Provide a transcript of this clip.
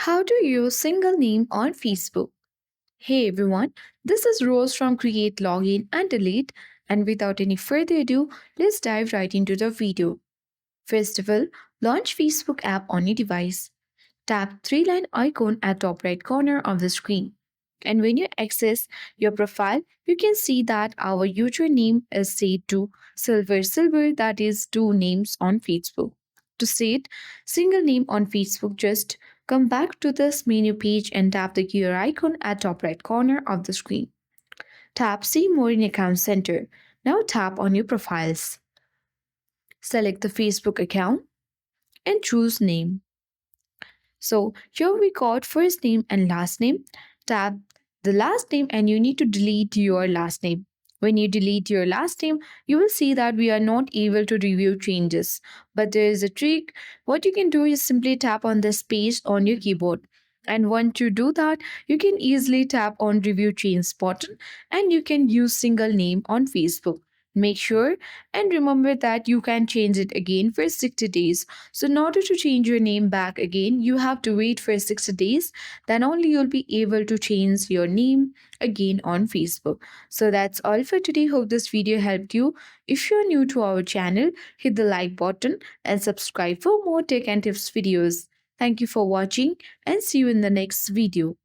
How to use single name on Facebook. Hey everyone, this is Rose from Create Login and Delete, and without any further ado, let's dive right into the video. First of all, launch Facebook app on your device. Tap three-line icon at top right corner of the screen. And when you access your profile, you can see that our username is set to Silver Silver, that is two names on Facebook. To set single name on Facebook, just come back to this menu page and tap the gear icon at top right corner of the screen. Tap See More in Account Center. Now tap on your profiles. Select the Facebook account and choose name. So here we got first name and last name. Tap the last name and you need to delete your last name. When you delete your last name, you will see that we are not able to review changes. But there is a trick. What you can do is simply tap on the space on your keyboard. And once you do that, you can easily tap on review change button and you can use single name on Facebook. Make sure and remember that you can change it again for 60 days. So, in order to change your name back again, you have to wait for 60 days. Then only you'll be able to change your name again on Facebook. So, that's all for today. Hope this video helped you. If you're new to our channel, hit the like button and subscribe for more tech and tips videos. Thank you for watching and see you in the next video.